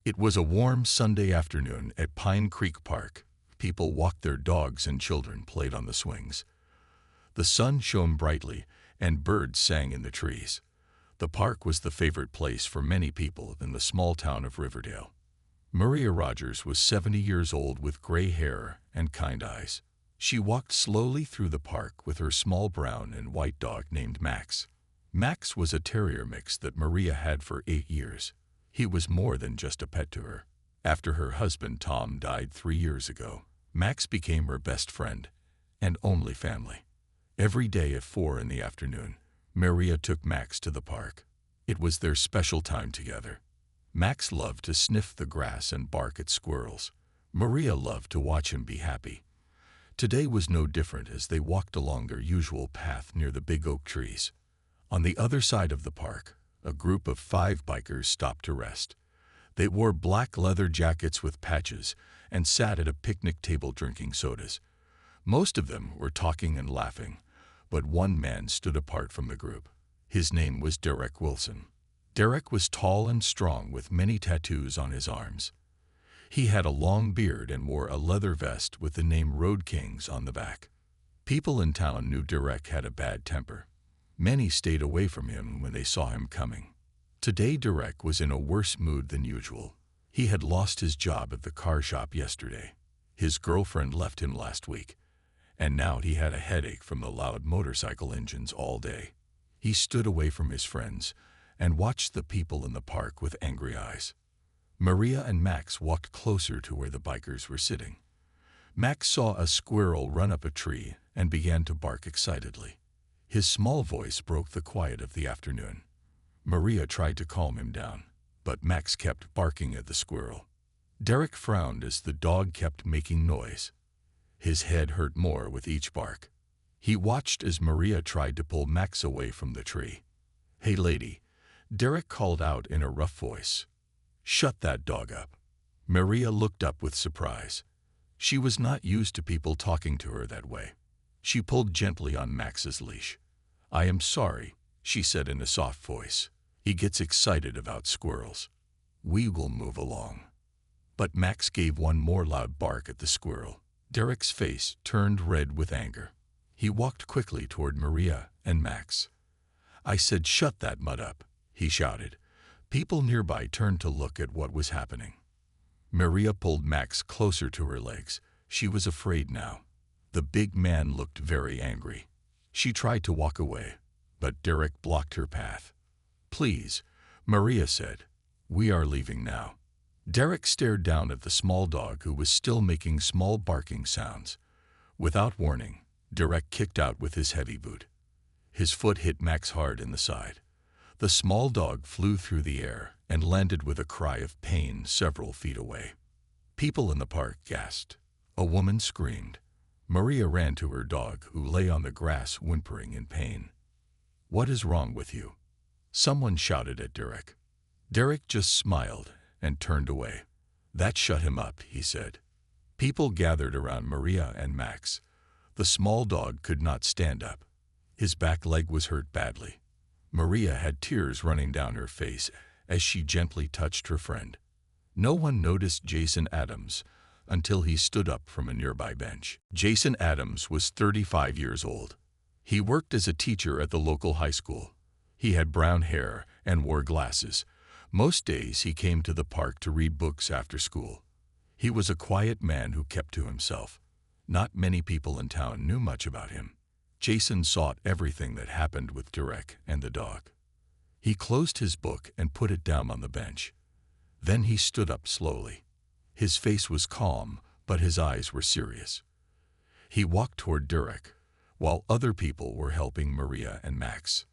It was a warm Sunday afternoon at Pine Creek Park. People walked their dogs and children played on the swings. The sun shone brightly and birds sang in the trees. The park was the favorite place for many people in the small town of Riverdale. Maria Rogers was 70 years old with gray hair and kind eyes. She walked slowly through the park with her small brown and white dog named Max. Max was a terrier mix that Maria had for 8 years. He was more than just a pet to her. After her husband Tom died 3 years ago, Max became her best friend and only family. Every day at 4 in the afternoon, Maria took Max to the park. It was their special time together. Max loved to sniff the grass and bark at squirrels. Maria loved to watch him be happy. Today was no different as they walked along their usual path near the big oak trees. On the other side of the park, a group of 5 bikers stopped to rest. They wore black leather jackets with patches and sat at a picnic table drinking sodas. Most of them were talking and laughing, but one man stood apart from the group. His name was Derek Wilson. Derek was tall and strong with many tattoos on his arms. He had a long beard and wore a leather vest with the name Road Kings on the back. People in town knew Derek had a bad temper. Many stayed away from him when they saw him coming. Today Derek was in a worse mood than usual. He had lost his job at the car shop yesterday. His girlfriend left him last week, and now he had a headache from the loud motorcycle engines all day. He stood away from his friends and watched the people in the park with angry eyes. Maria and Max walked closer to where the bikers were sitting. Max saw a squirrel run up a tree and began to bark excitedly. His small voice broke the quiet of the afternoon. Maria tried to calm him down, but Max kept barking at the squirrel. Derek frowned as the dog kept making noise. His head hurt more with each bark. He watched as Maria tried to pull Max away from the tree. "Hey lady," Derek called out in a rough voice. "Shut that dog up." Maria looked up with surprise. She was not used to people talking to her that way. She pulled gently on Max's leash. "I am sorry," she said in a soft voice. "He gets excited about squirrels. We will move along." But Max gave one more loud bark at the squirrel. Derek's face turned red with anger. He walked quickly toward Maria and Max. "I said shut that mutt up," he shouted. People nearby turned to look at what was happening. Maria pulled Max closer to her legs. She was afraid now. The big man looked very angry. She tried to walk away, but Derek blocked her path. "Please," Maria said. "We are leaving now." Derek stared down at the small dog who was still making small barking sounds. Without warning, Derek kicked out with his heavy boot. His foot hit Max hard in the side. The small dog flew through the air and landed with a cry of pain several feet away. People in the park gasped. A woman screamed. Maria ran to her dog, who lay on the grass whimpering in pain. "What is wrong with you?" Someone shouted at Derek. Derek just smiled and turned away. "That shut him up," he said. People gathered around Maria and Max. The small dog could not stand up. His back leg was hurt badly. Maria had tears running down her face as she gently touched her friend. No one noticed Jason Adams until he stood up from a nearby bench. Jason Adams was 35 years old. He worked as a teacher at the local high school. He had brown hair and wore glasses. Most days he came to the park to read books after school. He was a quiet man who kept to himself. Not many people in town knew much about him. Jason saw everything that happened with Derek and the dog. He closed his book and put it down on the bench. Then he stood up slowly. His face was calm, but his eyes were serious. He walked toward Derek, while other people were helping Maria and Max.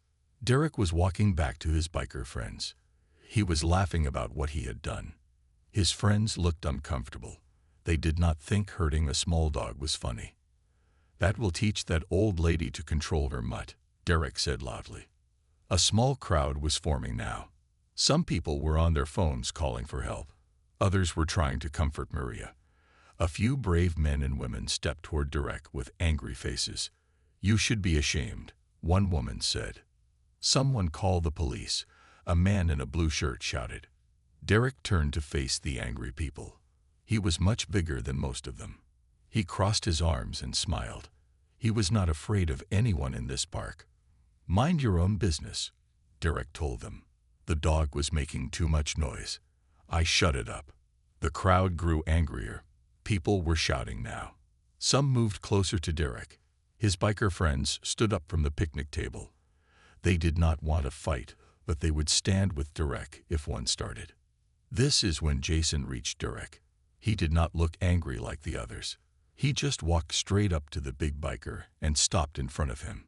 Derek was walking back to his biker friends. He was laughing about what he had done. His friends looked uncomfortable. They did not think hurting a small dog was funny. "That will teach that old lady to control her mutt," Derek said loudly. A small crowd was forming now. Some people were on their phones calling for help. Others were trying to comfort Maria. A few brave men and women stepped toward Derek with angry faces. "You should be ashamed," one woman said. "Someone call the police," a man in a blue shirt shouted. Derek turned to face the angry people. He was much bigger than most of them. He crossed his arms and smiled. He was not afraid of anyone in this park. "Mind your own business," Derek told them. The dog was making too much noise. I shut it up. The crowd grew angrier. People were shouting now. Some moved closer to Derek. His biker friends stood up from the picnic table. They did not want to fight, but they would stand with Derek if one started. This is when Jason reached Derek. He did not look angry like the others. He just walked straight up to the big biker and stopped in front of him.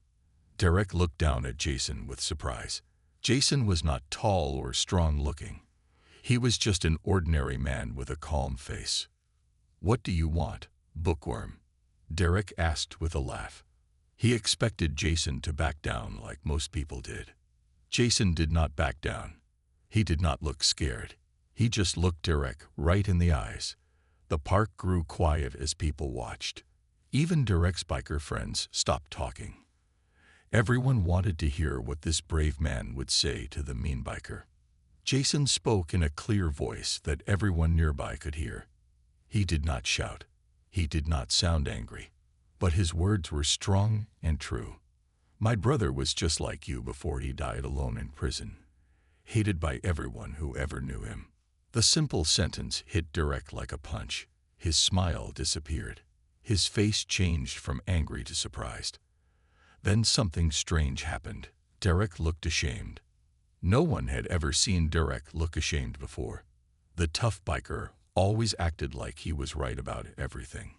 Derek looked down at Jason with surprise. Jason was not tall or strong-looking. He was just an ordinary man with a calm face. "What do you want, bookworm?" Derek asked with a laugh. He expected Jason to back down like most people did. Jason did not back down. He did not look scared. He just looked Derek right in the eyes. The park grew quiet as people watched. Even Derek's biker friends stopped talking. Everyone wanted to hear what this brave man would say to the mean biker. Jason spoke in a clear voice that everyone nearby could hear. He did not shout. He did not sound angry. But his words were strong and true. "My brother was just like you before he died alone in prison, hated by everyone who ever knew him." The simple sentence hit Derek like a punch. His smile disappeared. His face changed from angry to surprised. Then something strange happened. Derek looked ashamed. No one had ever seen Derek look ashamed before. The tough biker always acted like he was right about everything.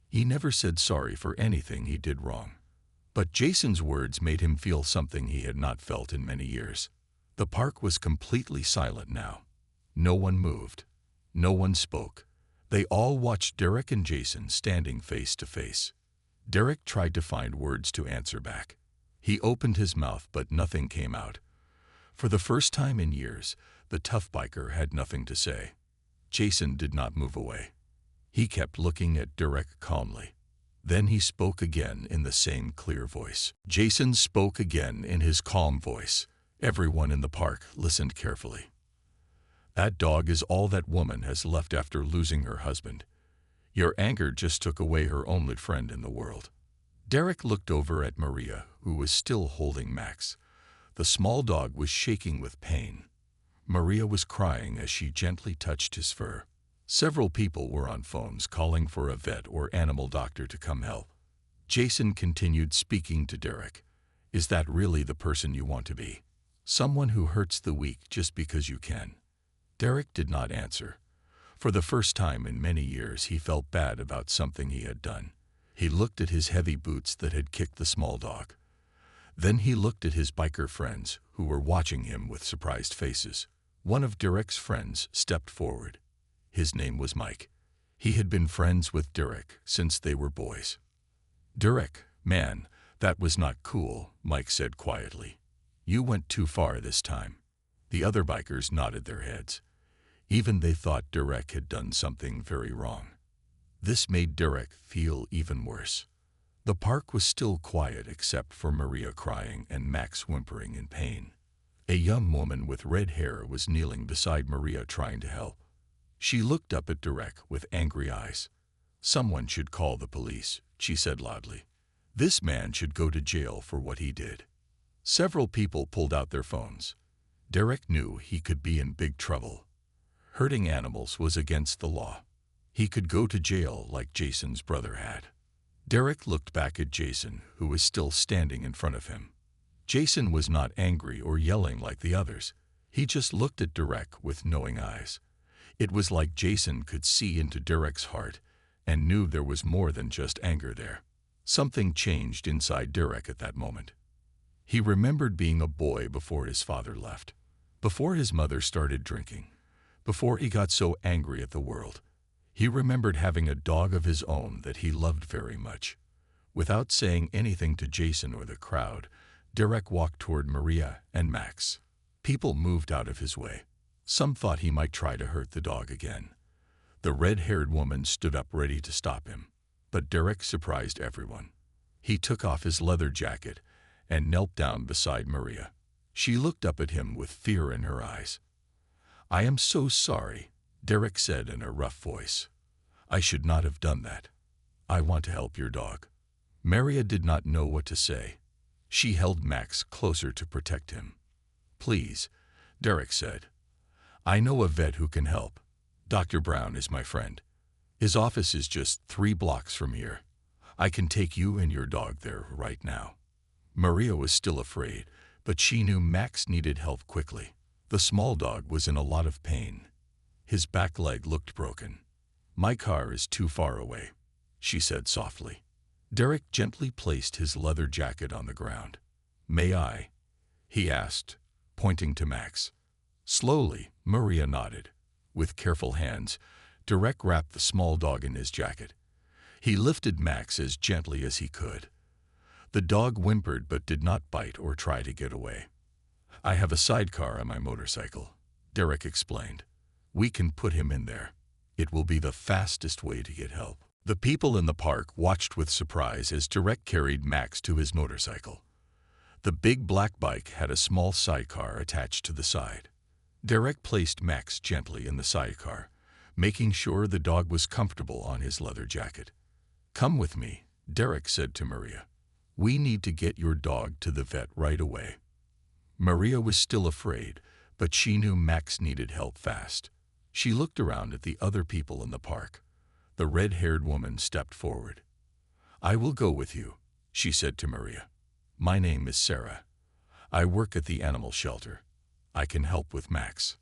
He never said sorry for anything he did wrong. But Jason's words made him feel something he had not felt in many years. The park was completely silent now. No one moved. No one spoke. They all watched Derek and Jason standing face to face. Derek tried to find words to answer back. He opened his mouth, but nothing came out. For the first time in years, the tough biker had nothing to say. Jason did not move away. He kept looking at Derek calmly. Then he spoke again in the same clear voice. Jason spoke again in his calm voice. Everyone in the park listened carefully. "That dog is all that woman has left after losing her husband. Your anger just took away her only friend in the world." Derek looked over at Maria, who was still holding Max. The small dog was shaking with pain. Maria was crying as she gently touched his fur. Several people were on phones calling for a vet or animal doctor to come help. Jason continued speaking to Derek. "Is that really the person you want to be? Someone who hurts the weak just because you can?" Derek did not answer. For the first time in many years, he felt bad about something he had done. He looked at his heavy boots that had kicked the small dog. Then he looked at his biker friends, who were watching him with surprised faces. One of Derek's friends stepped forward. His name was Mike. He had been friends with Derek since they were boys. "Derek, man, that was not cool," Mike said quietly. "You went too far this time." The other bikers nodded their heads. Even they thought Derek had done something very wrong. This made Derek feel even worse. The park was still quiet except for Maria crying and Max whimpering in pain. A young woman with red hair was kneeling beside Maria trying to help. She looked up at Derek with angry eyes. "Someone should call the police," she said loudly. "This man should go to jail for what he did." Several people pulled out their phones. Derek knew he could be in big trouble. Hurting animals was against the law. He could go to jail like Jason's brother had. Derek looked back at Jason, who was still standing in front of him. Jason was not angry or yelling like the others. He just looked at Derek with knowing eyes. It was like Jason could see into Derek's heart and knew there was more than just anger there. Something changed inside Derek at that moment. He remembered being a boy before his father left, before his mother started drinking, before he got so angry at the world. He remembered having a dog of his own that he loved very much. Without saying anything to Jason or the crowd, Derek walked toward Maria and Max. People moved out of his way. Some thought he might try to hurt the dog again. The red-haired woman stood up ready to stop him, but Derek surprised everyone. He took off his leather jacket and knelt down beside Maria. She looked up at him with fear in her eyes. "I am so sorry," Derek said in a rough voice. "I should not have done that. I want to help your dog." Maria did not know what to say. She held Max closer to protect him. "Please," Derek said. "I know a vet who can help. Dr. Brown is my friend. His office is just 3 blocks from here. I can take you and your dog there right now." Maria was still afraid, but she knew Max needed help quickly. The small dog was in a lot of pain. His back leg looked broken. "My car is too far away," she said softly. Derek gently placed his leather jacket on the ground. "May I?" he asked, pointing to Max. Slowly, Maria nodded. With careful hands, Derek wrapped the small dog in his jacket. He lifted Max as gently as he could. The dog whimpered but did not bite or try to get away. "I have a sidecar on my motorcycle," Derek explained. "We can put him in there. It will be the fastest way to get help." The people in the park watched with surprise as Derek carried Max to his motorcycle. The big black bike had a small sidecar attached to the side. Derek placed Max gently in the sidecar, making sure the dog was comfortable on his leather jacket. "Come with me," Derek said to Maria. "We need to get your dog to the vet right away." Maria was still afraid, but she knew Max needed help fast. She looked around at the other people in the park. The red-haired woman stepped forward. "I will go with you," she said to Maria. "My name is Sarah. I work at the animal shelter. I can help with Max."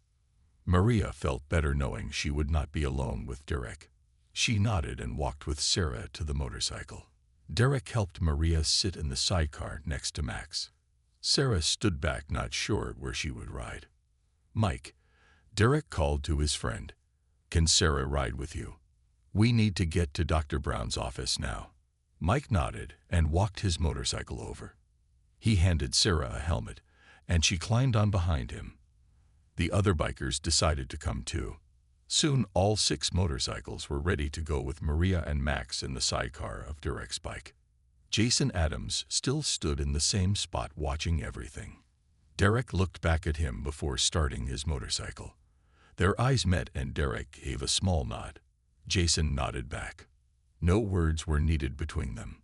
Maria felt better knowing she would not be alone with Derek. She nodded and walked with Sarah to the motorcycle. Derek helped Maria sit in the sidecar next to Max. Sarah stood back, not sure where she would ride. "Mike," Derek called to his friend, "can Sarah ride with you? We need to get to Dr. Brown's office now." Mike nodded and walked his motorcycle over. He handed Sarah a helmet, and she climbed on behind him. The other bikers decided to come too. Soon all 6 motorcycles were ready to go with Maria and Max in the sidecar of Derek's bike. Jason Adams still stood in the same spot watching everything. Derek looked back at him before starting his motorcycle. Their eyes met and Derek gave a small nod. Jason nodded back. No words were needed between them.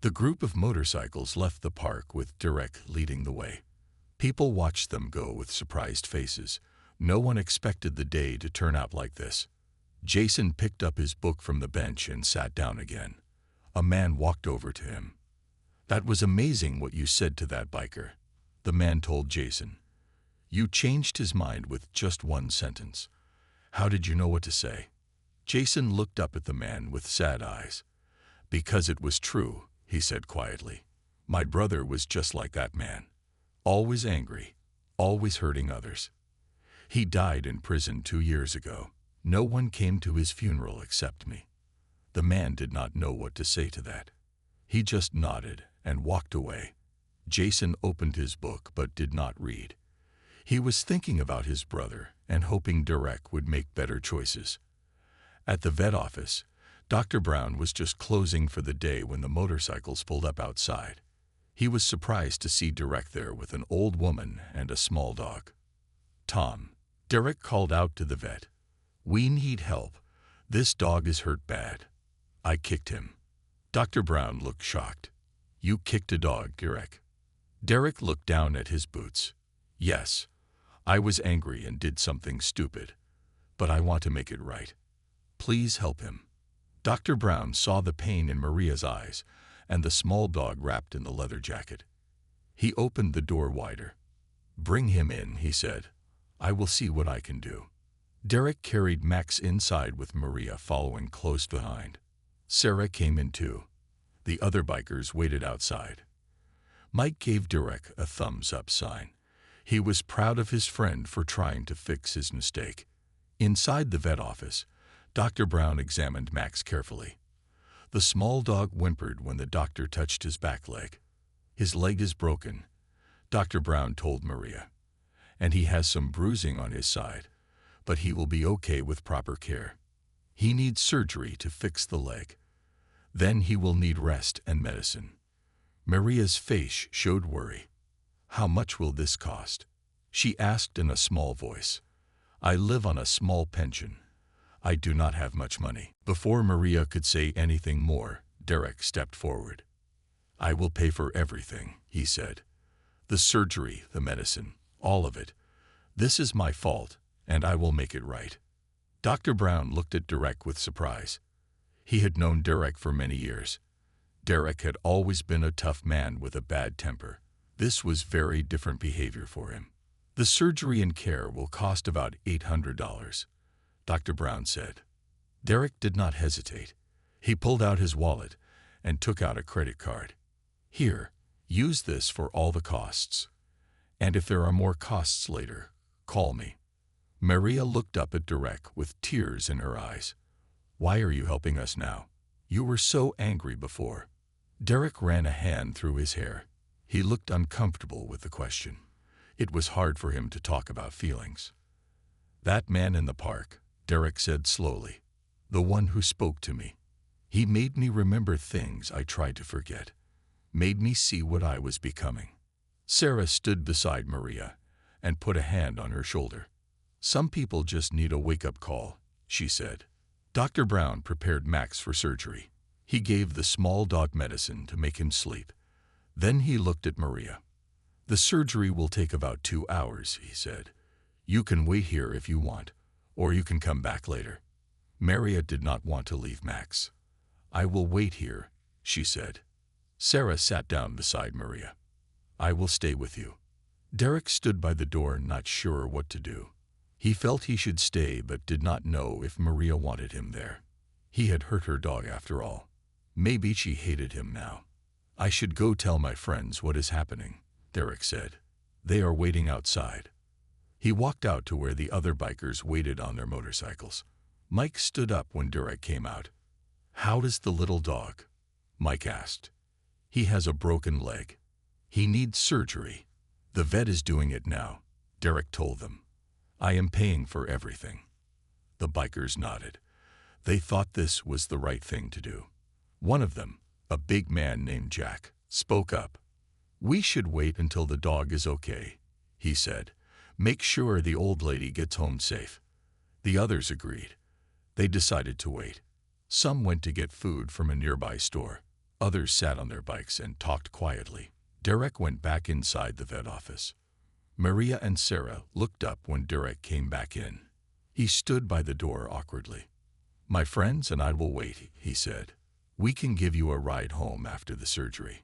The group of motorcycles left the park with Derek leading the way. People watched them go with surprised faces. No one expected the day to turn out like this. Jason picked up his book from the bench and sat down again. A man walked over to him. "That was amazing what you said to that biker," the man told Jason. "You changed his mind with just one sentence. How did you know what to say?" Jason looked up at the man with sad eyes. "Because it was true," he said quietly. "My brother was just like that man. Always angry, always hurting others. He died in prison 2 years ago. No one came to his funeral except me." The man did not know what to say to that. He just nodded and walked away. Jason opened his book but did not read. He was thinking about his brother and hoping Derek would make better choices. At the vet office, Dr. Brown was just closing for the day when the motorcycles pulled up outside. He was surprised to see Derek there with an old woman and a small dog. "Tom," Derek called out to the vet. "We need help. This dog is hurt bad. I kicked him." Dr. Brown looked shocked. "You kicked a dog, Derek?" Derek looked down at his boots. "Yes, I was angry and did something stupid, but I want to make it right. Please help him." Dr. Brown saw the pain in Maria's eyes and the small dog wrapped in the leather jacket. He opened the door wider. "Bring him in," he said. "I will see what I can do." Derek carried Max inside with Maria following close behind. Sarah came in too. The other bikers waited outside. Mike gave Derek a thumbs-up sign. He was proud of his friend for trying to fix his mistake. Inside the vet office, Dr. Brown examined Max carefully. The small dog whimpered when the doctor touched his back leg. "His leg is broken," Dr. Brown told Maria, "and he has some bruising on his side, but he will be okay with proper care. He needs surgery to fix the leg. Then he will need rest and medicine." Maria's face showed worry. "How much will this cost?" she asked in a small voice. I live on a small pension. I do not have much money." Before Maria could say anything more, Derek stepped forward. "I will pay for everything," he said. "The surgery, the medicine, all of it. This is my fault, and I will make it right." Dr. Brown looked at Derek with surprise. He had known Derek for many years. Derek had always been a tough man with a bad temper. This was very different behavior for him. "The surgery and care will cost about $800, Dr. Brown said. Derek did not hesitate. He pulled out his wallet and took out a credit card. "Here, use this for all the costs. And if there are more costs later, call me." Maria looked up at Derek with tears in her eyes. "Why are you helping us now? You were so angry before." Derek ran a hand through his hair. He looked uncomfortable with the question. It was hard for him to talk about feelings. "That man in the park," Derek said slowly. "The one who spoke to me. He made me remember things I tried to forget. Made me see what I was becoming." Sarah stood beside Maria and put a hand on her shoulder. "Some people just need a wake-up call," she said. Dr. Brown prepared Max for surgery. He gave the small dog medicine to make him sleep. Then he looked at Maria. "The surgery will take about 2 hours, he said. "You can wait here if you want, or you can come back later." Maria did not want to leave Max. "I will wait here," she said. Sarah sat down beside Maria. "I will stay with you." Derek stood by the door, not sure what to do. He felt he should stay but did not know if Maria wanted him there. He had hurt her dog after all. Maybe she hated him now. "I should go tell my friends what is happening," Derek said. "They are waiting outside." He walked out to where the other bikers waited on their motorcycles. Mike stood up when Derek came out. "How does the little dog?" Mike asked. "He has a broken leg. He needs surgery. The vet is doing it now," Derek told them. "I am paying for everything." The bikers nodded. They thought this was the right thing to do. One of them, a big man named Jack, spoke up. "We should wait until the dog is okay," he said. "Make sure the old lady gets home safe." The others agreed. They decided to wait. Some went to get food from a nearby store. Others sat on their bikes and talked quietly. Derek went back inside the vet office. Maria and Sarah looked up when Derek came back in. He stood by the door awkwardly. "My friends and I will wait," he said. "We can give you a ride home after the surgery."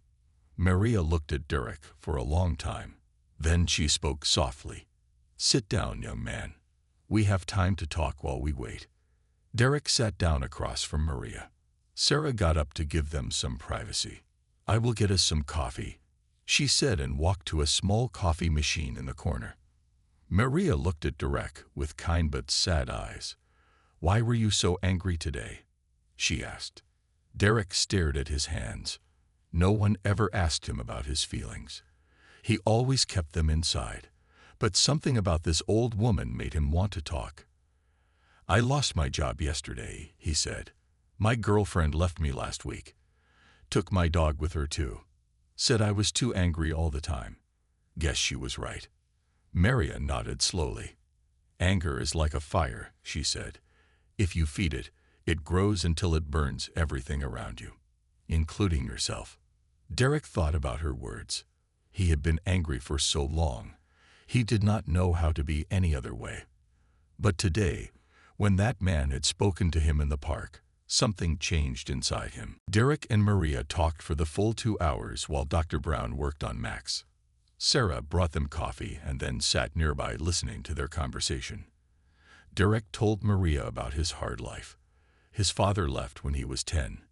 Maria looked at Derek for a long time. Then she spoke softly. "Sit down, young man. We have time to talk while we wait." Derek sat down across from Maria. Sarah got up to give them some privacy. "I will get us some coffee," she said and walked to a small coffee machine in the corner. Maria looked at Derek with kind but sad eyes. "Why were you so angry today?" she asked. Derek stared at his hands. No one ever asked him about his feelings. He always kept them inside. But something about this old woman made him want to talk. "I lost my job yesterday," he said. "My girlfriend left me last week. Took my dog with her too. Said I was too angry all the time. Guess she was right." Maria nodded slowly. "Anger is like a fire," she said. "If you feed it, it grows until it burns everything around you, including yourself." Derek thought about her words. He had been angry for so long. He did not know how to be any other way. But today, when that man had spoken to him in the park, something changed inside him. Derek and Maria talked for the full 2 hours while Dr. Brown worked on Max. Sarah brought them coffee and then sat nearby listening to their conversation. Derek told Maria about his hard life. His father left when he was 10.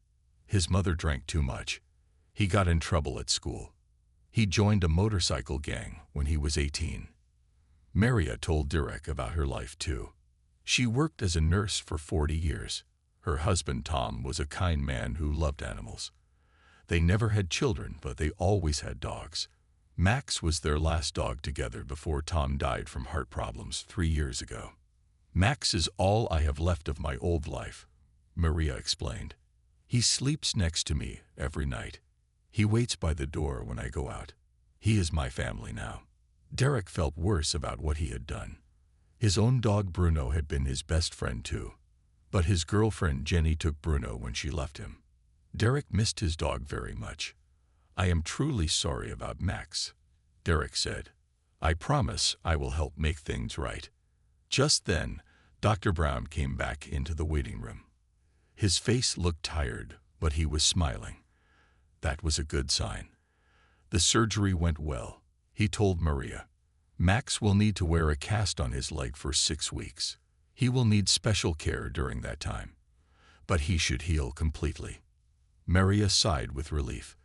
His mother drank too much. He got in trouble at school. He joined a motorcycle gang when he was 18. Maria told Derek about her life too. She worked as a nurse for 40 years. Her husband Tom was a kind man who loved animals. They never had children, but they always had dogs. Max was their last dog together before Tom died from heart problems 3 years ago. "Max is all I have left of my old life," Maria explained. "He sleeps next to me every night. He waits by the door when I go out. He is my family now." Derek felt worse about what he had done. His own dog Bruno had been his best friend too, but his girlfriend Jenny took Bruno when she left him. Derek missed his dog very much. "I am truly sorry about Max," Derek said. "I promise I will help make things right." Just then, Dr. Brown came back into the waiting room. His face looked tired, but he was smiling. That was a good sign. The surgery went well, he told Maria. Max will need to wear a cast on his leg for 6 weeks. He will need special care during that time, but he should heal completely. Maria sighed with relief.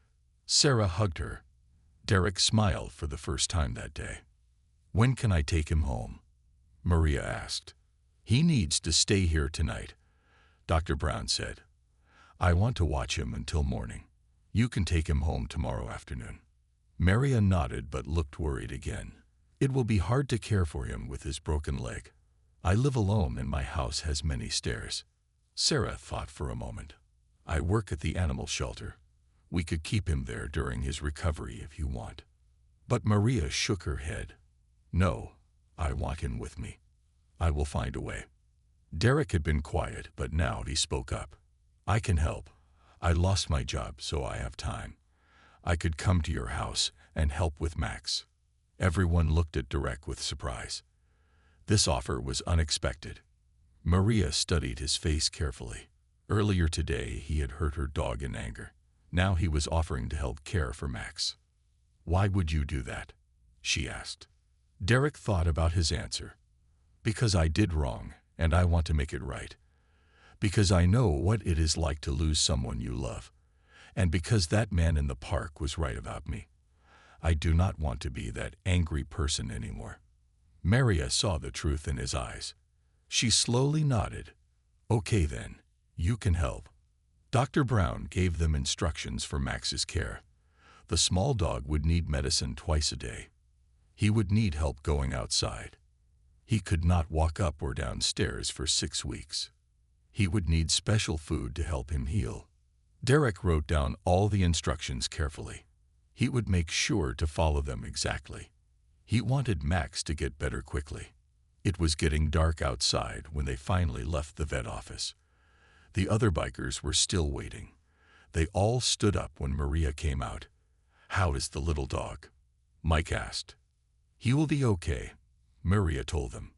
Sarah hugged her. Derek smiled for the first time that day. "When can I take him home?" Maria asked. "He needs to stay here tonight," Dr. Brown said. "I want to watch him until morning. You can take him home tomorrow afternoon." Maria nodded but looked worried again. "It will be hard to care for him with his broken leg. I live alone and my house has many stairs." Sarah thought for a moment. "I work at the animal shelter. We could keep him there during his recovery if you want." But Maria shook her head. "No, I want him with me. I will find a way." Derek had been quiet, but now he spoke up. "I can help. I lost my job, so I have time. I could come to your house and help with Max." Everyone looked at Derek with surprise. This offer was unexpected. Maria studied his face carefully. Earlier today, he had hurt her dog in anger. Now he was offering to help care for Max. "Why would you do that?" she asked. Derek thought about his answer. "Because I did wrong, and I want to make it right. Because I know what it is like to lose someone you love. And because that man in the park was right about me. I do not want to be that angry person anymore." Maria saw the truth in his eyes. She slowly nodded. "Okay then, you can help." Dr. Brown gave them instructions for Max's care. The small dog would need medicine twice a day. He would need help going outside. He could not walk up or down stairs for 6 weeks. He would need special food to help him heal. Derek wrote down all the instructions carefully. He would make sure to follow them exactly. He wanted Max to get better quickly. It was getting dark outside when they finally left the vet office. The other bikers were still waiting. They all stood up when Maria came out. "How is the little dog?" Mike asked. "He will be okay," Maria told them.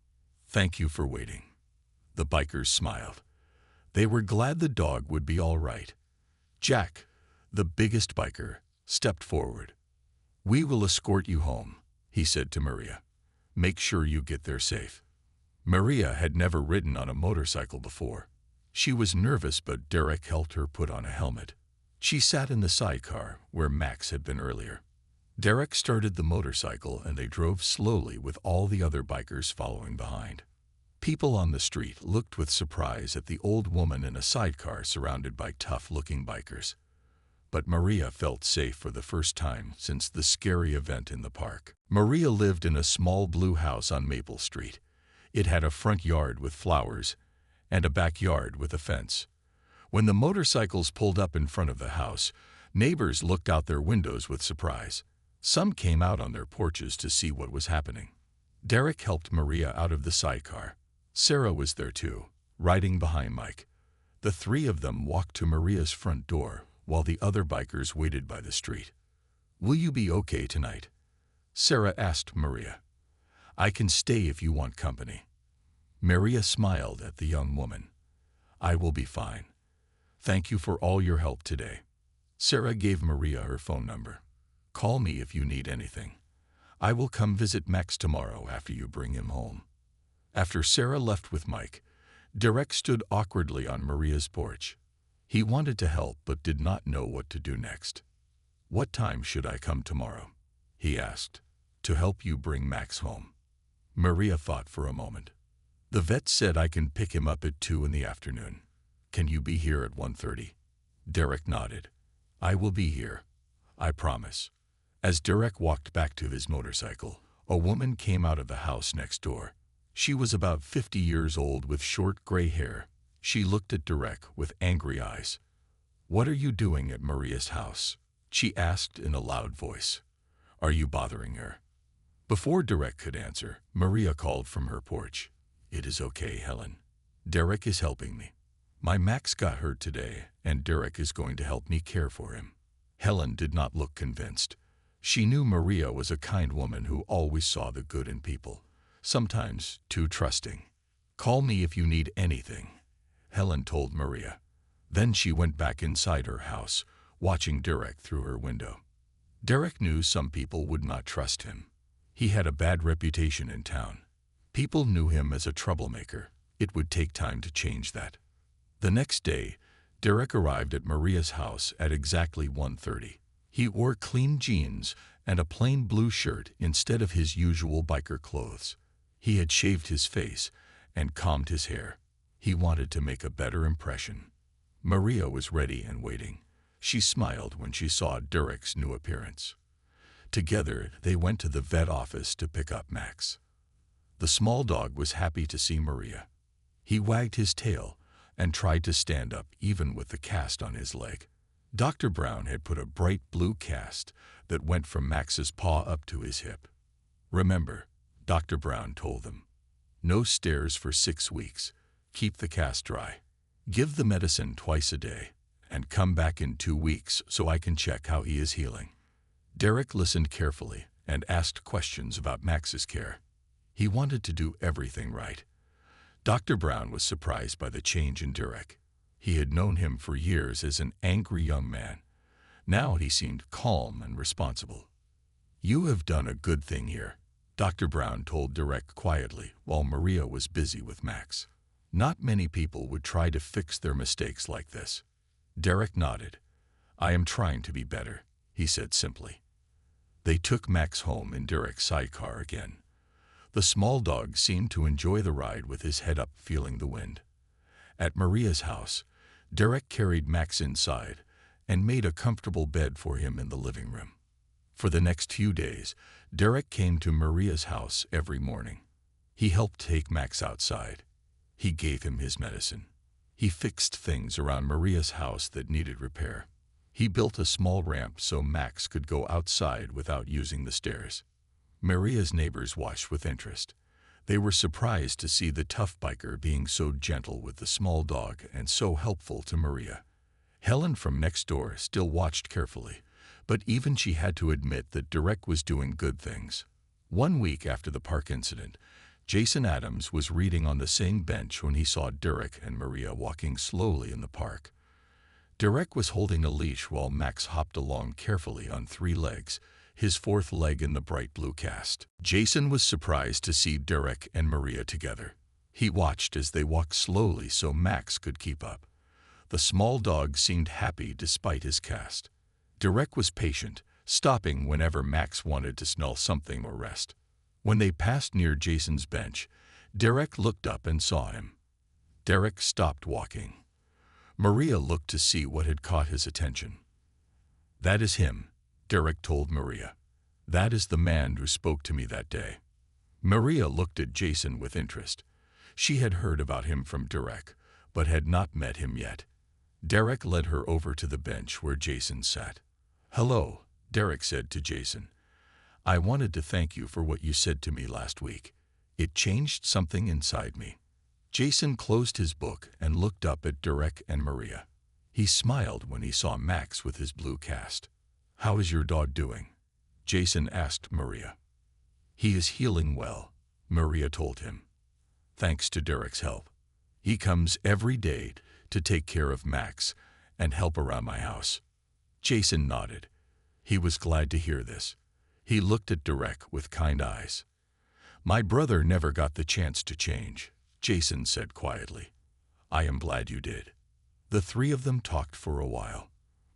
"Thank you for waiting." The bikers smiled. They were glad the dog would be all right. Jack, the biggest biker, stepped forward. "We will escort you home," he said to Maria. "Make sure you get there safe." Maria had never ridden on a motorcycle before. She was nervous, but Derek helped her put on a helmet. She sat in the sidecar where Max had been earlier. Derek started the motorcycle and they drove slowly with all the other bikers following behind. People on the street looked with surprise at the old woman in a sidecar surrounded by tough-looking bikers. But Maria felt safe for the first time since the scary event in the park. Maria lived in a small blue house on Maple Street. It had a front yard with flowers and a backyard with a fence. When the motorcycles pulled up in front of the house, neighbors looked out their windows with surprise. Some came out on their porches to see what was happening. Derek helped Maria out of the sidecar. Sarah was there too, riding behind Mike. The 3 of them walked to Maria's front door while the other bikers waited by the street. "Will you be okay tonight?" Sarah asked Maria. "I can stay if you want company." Maria smiled at the young woman. "I will be fine. Thank you for all your help today." Sarah gave Maria her phone number. "Call me if you need anything. I will come visit Max tomorrow after you bring him home." After Sarah left with Mike, Derek stood awkwardly on Maria's porch. He wanted to help but did not know what to do next. "What time should I come tomorrow?" he asked. "To help you bring Max home." Maria thought for a moment. "The vet said I can pick him up at 2 in the afternoon. Can you be here at 1:30? Derek nodded. "I will be here. I promise." As Derek walked back to his motorcycle, a woman came out of the house next door. She was about 50 years old with short gray hair. She looked at Derek with angry eyes. "What are you doing at Maria's house?" she asked in a loud voice. "Are you bothering her?" Before Derek could answer, Maria called from her porch. "It is okay, Helen. Derek is helping me. My Max got hurt today, and Derek is going to help me care for him." Helen did not look convinced. She knew Maria was a kind woman who always saw the good in people, sometimes too trusting. "Call me if you need anything," Helen told Maria. Then she went back inside her house, watching Derek through her window. Derek knew some people would not trust him. He had a bad reputation in town. People knew him as a troublemaker. It would take time to change that. The next day, Derek arrived at Maria's house at exactly 1:30. He wore clean jeans and a plain blue shirt instead of his usual biker clothes. He had shaved his face and combed his hair. He wanted to make a better impression. Maria was ready and waiting. She smiled when she saw Derek's new appearance. Together, they went to the vet office to pick up Max. The small dog was happy to see Maria. He wagged his tail and tried to stand up even with the cast on his leg. Dr. Brown had put a bright blue cast that went from Max's paw up to his hip. "Remember," Dr. Brown told them, "no stairs for 6 weeks. Keep the cast dry. Give the medicine twice a day, and come back in 2 weeks so I can check how he is healing." Derek listened carefully and asked questions about Max's care. He wanted to do everything right. Dr. Brown was surprised by the change in Derek. He had known him for years as an angry young man. Now he seemed calm and responsible. "You have done a good thing here," Dr. Brown told Derek quietly while Maria was busy with Max. Not many people would try to fix their mistakes like this. Derek nodded. "I am trying to be better," he said simply. They took Max home in Derek's sidecar again. The small dog seemed to enjoy the ride with his head up feeling the wind. At Maria's house, Derek carried Max inside and made a comfortable bed for him in the living room. For the next few days, Derek came to Maria's house every morning. He helped take Max outside. He gave him his medicine. He fixed things around Maria's house that needed repair. He built a small ramp so Max could go outside without using the stairs. Maria's neighbors watched with interest. They were surprised to see the tough biker being so gentle with the small dog and so helpful to Maria. Helen from next door still watched carefully, but even she had to admit that Derek was doing good things. 1 week after the park incident, Jason Adams was reading on the same bench when he saw Derek and Maria walking slowly in the park. Derek was holding a leash while Max hopped along carefully on 3 legs, his 4th leg in the bright blue cast. Jason was surprised to see Derek and Maria together. He watched as they walked slowly so Max could keep up. The small dog seemed happy despite his cast. Derek was patient, stopping whenever Max wanted to smell something or rest. When they passed near Jason's bench, Derek looked up and saw him. Derek stopped walking. Maria looked to see what had caught his attention. "That is him," Derek told Maria. "That is the man who spoke to me that day." Maria looked at Jason with interest. She had heard about him from Derek, but had not met him yet. Derek led her over to the bench where Jason sat. "Hello," Derek said to Jason. "I wanted to thank you for what you said to me last week. It changed something inside me." Jason closed his book and looked up at Derek and Maria. He smiled when he saw Max with his blue cast. "How is your dog doing?" Jason asked Maria. "He is healing well," Maria told him. "Thanks to Derek's help. He comes every day to take care of Max and help around my house." Jason nodded. He was glad to hear this. He looked at Derek with kind eyes. "My brother never got the chance to change," Jason said quietly. "I am glad you did." The 3 of them talked for a while.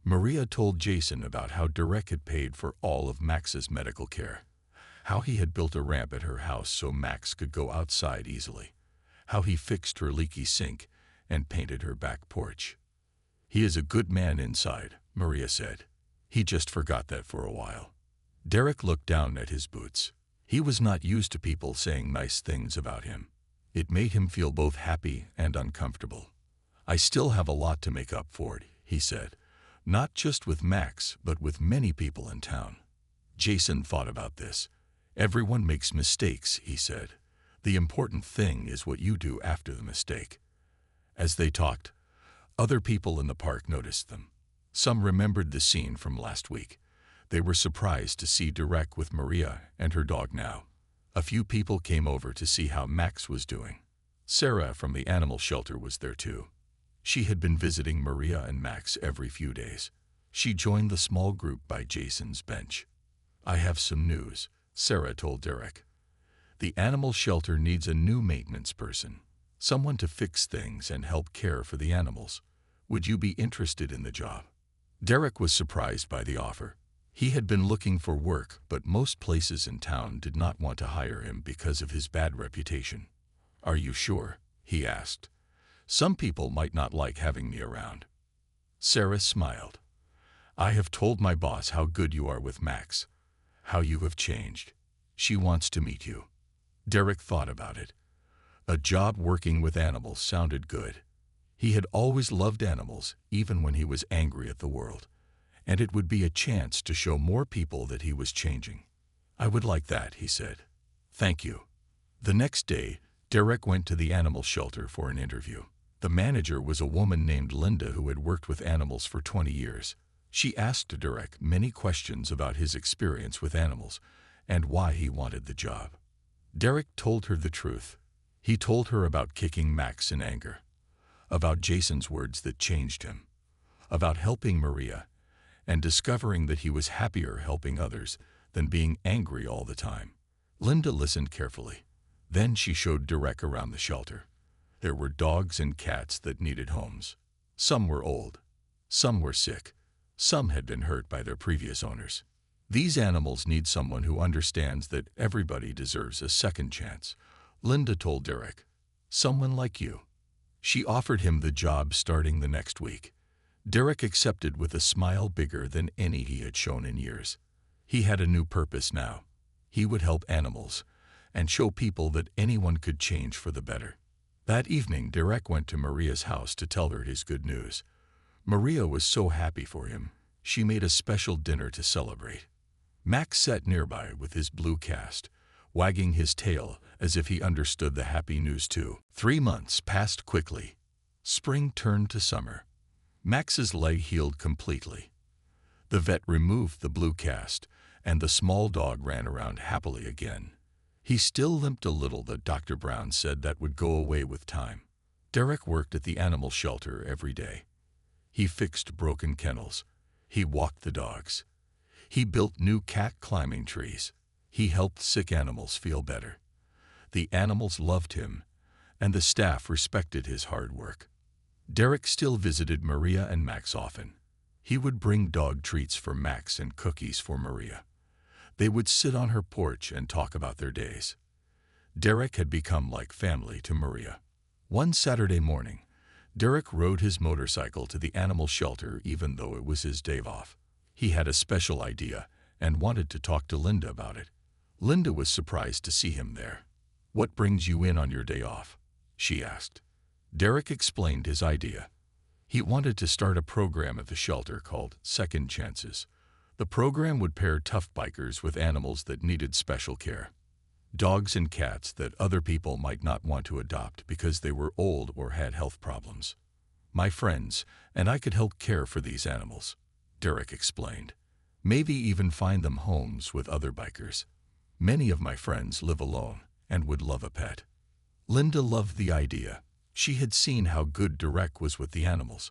Maria told Jason about how Derek had paid for all of Max's medical care, how he had built a ramp at her house so Max could go outside easily, how he fixed her leaky sink and painted her back porch. "He is a good man inside," Maria said. "He just forgot that for a while." Derek looked down at his boots. He was not used to people saying nice things about him. It made him feel both happy and uncomfortable. "I still have a lot to make up for it," he said. "Not just with Max, but with many people in town." Jason thought about this. "Everyone makes mistakes," he said. "The important thing is what you do after the mistake." As they talked, other people in the park noticed them. Some remembered the scene from last week. They were surprised to see Derek with Maria and her dog now. A few people came over to see how Max was doing. Sarah from the animal shelter was there too. She had been visiting Maria and Max every few days. She joined the small group by Jason's bench. "I have some news," Sarah told Derek. "The animal shelter needs a new maintenance person, someone to fix things and help care for the animals. Would you be interested in the job?" Derek was surprised by the offer. He had been looking for work, but most places in town did not want to hire him because of his bad reputation. "Are you sure?" he asked. "Some people might not like having me around." Sarah smiled. "I have told my boss how good you are with Max, how you have changed. She wants to meet you." Derek thought about it. A job working with animals sounded good. He had always loved animals, even when he was angry at the world. And it would be a chance to show more people that he was changing. "I would like that," he said. "Thank you." The next day, Derek went to the animal shelter for an interview. The manager was a woman named Linda who had worked with animals for 20 years. She asked Derek many questions about his experience with animals and why he wanted the job. Derek told her the truth. He told her about kicking Max in anger, about Jason's words that changed him, about helping Maria, and discovering that he was happier helping others than being angry all the time. Linda listened carefully. Then she showed Derek around the shelter. There were dogs and cats that needed homes. Some were old, some were sick, some had been hurt by their previous owners. "These animals need someone who understands that everybody deserves a second chance," Linda told Derek. "Someone like you." She offered him the job starting the next week. Derek accepted with a smile bigger than any he had shown in years. He had a new purpose now. He would help animals and show people that anyone could change for the better. That evening, Derek went to Maria's house to tell her his good news. Maria was so happy for him, she made a special dinner to celebrate. Max sat nearby with his blue cast, wagging his tail as if he understood the happy news too. 3 months passed quickly. Spring turned to summer. Max's leg healed completely. The vet removed the blue cast, and the small dog ran around happily again. He still limped a little, but Dr. Brown said that would go away with time. Derek worked at the animal shelter every day. He fixed broken kennels. He walked the dogs. He built new cat climbing trees. He helped sick animals feel better. The animals loved him, and the staff respected his hard work. Derek still visited Maria and Max often. He would bring dog treats for Max and cookies for Maria. They would sit on her porch and talk about their days. Derek had become like family to Maria. One Saturday morning, Derek rode his motorcycle to the animal shelter even though it was his day off. He had a special idea and wanted to talk to Linda about it. Linda was surprised to see him there. "What brings you in on your day off?" she asked. Derek explained his idea. He wanted to start a program at the shelter called Second Chances. The program would pair tough bikers with animals that needed special care. Dogs and cats that other people might not want to adopt because they were old or had health problems. "My friends and I could help care for these animals," Derek explained. "Maybe even find them homes with other bikers. Many of my friends live alone and would love a pet." Linda loved the idea. She had seen how good Derek was with the animals,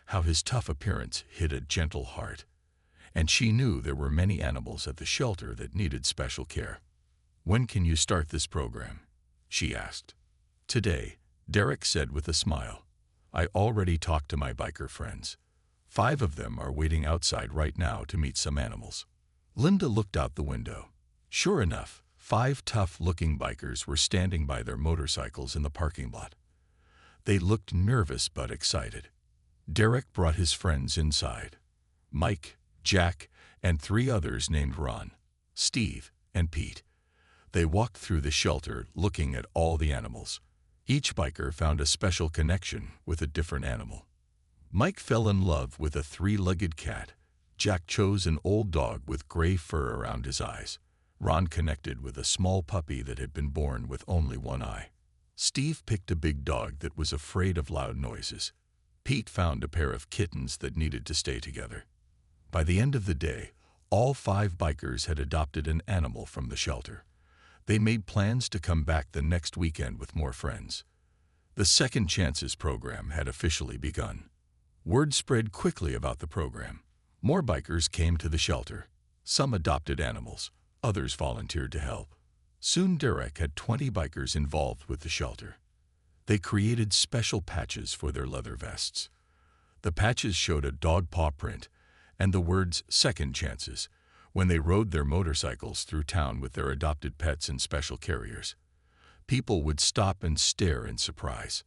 how his tough appearance hid a gentle heart. And she knew there were many animals at the shelter that needed special care. "When can you start this program?" she asked. "Today," Derek said with a smile. "I already talked to my biker friends. 5 of them are waiting outside right now to meet some animals." Linda looked out the window. Sure enough, 5 tough-looking bikers were standing by their motorcycles in the parking lot. They looked nervous but excited. Derek brought his friends inside. Mike, Jack, and 3 others named Ron, Steve, and Pete. They walked through the shelter looking at all the animals. Each biker found a special connection with a different animal. Mike fell in love with a 3-legged cat. Jack chose an old dog with gray fur around his eyes. Ron connected with a small puppy that had been born with only one eye. Steve picked a big dog that was afraid of loud noises. Pete found a pair of kittens that needed to stay together. By the end of the day, all 5 bikers had adopted an animal from the shelter. They made plans to come back the next weekend with more friends. The Second Chances program had officially begun. Word spread quickly about the program. More bikers came to the shelter. Some adopted animals, others volunteered to help. Soon Derek had 20 bikers involved with the shelter. They created special patches for their leather vests. The patches showed a dog paw print and the words "Second Chances" when they rode their motorcycles through town with their adopted pets in special carriers. People would stop and stare in surprise.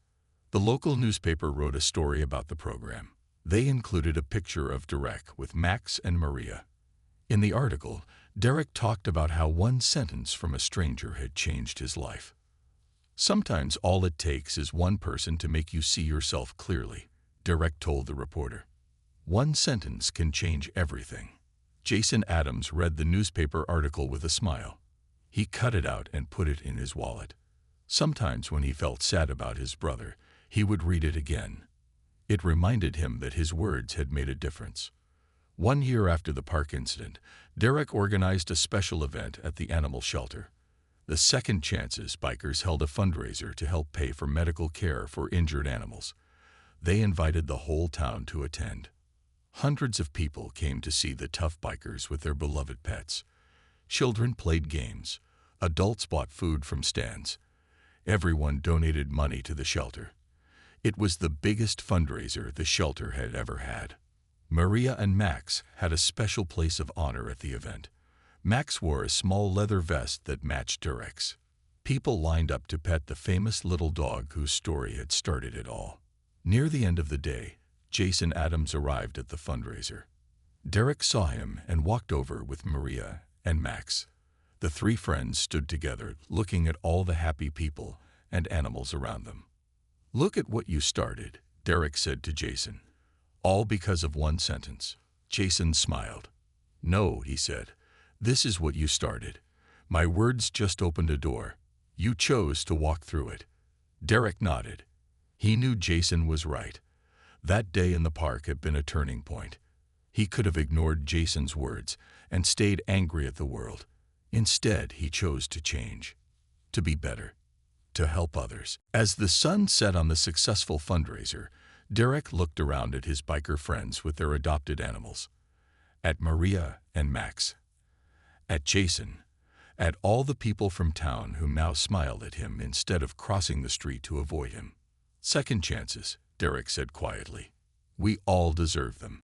The local newspaper wrote a story about the program. They included a picture of Derek with Max and Maria. In the article, Derek talked about how one sentence from a stranger had changed his life. Sometimes all it takes is one person to make you see yourself clearly, Derek told the reporter. One sentence can change everything. Jason Adams read the newspaper article with a smile. He cut it out and put it in his wallet. Sometimes when he felt sad about his brother, he would read it again. It reminded him that his words had made a difference. 1 year after the park incident, Derek organized a special event at the animal shelter. The Second Chances bikers held a fundraiser to help pay for medical care for injured animals. They invited the whole town to attend. Hundreds of people came to see the tough bikers with their beloved pets. Children played games. Adults bought food from stands. Everyone donated money to the shelter. It was the biggest fundraiser the shelter had ever had. Maria and Max had a special place of honor at the event. Max wore a small leather vest that matched Derek's. People lined up to pet the famous little dog whose story had started it all. Near the end of the day, Jason Adams arrived at the fundraiser. Derek saw him and walked over with Maria and Max. The 3 friends stood together, looking at all the happy people and animals around them. "Look at what you started," Derek said to Jason. "All because of one sentence." Jason smiled. "No," he said. "This is what you started. My words just opened a door. You chose to walk through it." Derek nodded. He knew Jason was right. That day in the park had been a turning point. He could have ignored Jason's words and stayed angry at the world. Instead, he chose to change, to be better, to help others. As the sun set on the successful fundraiser, Derek looked around at his biker friends with their adopted animals, at Maria and Max, at Jason, at all the people from town who now smiled at him instead of crossing the street to avoid him. "Second chances," Derek said quietly. "We all deserve them."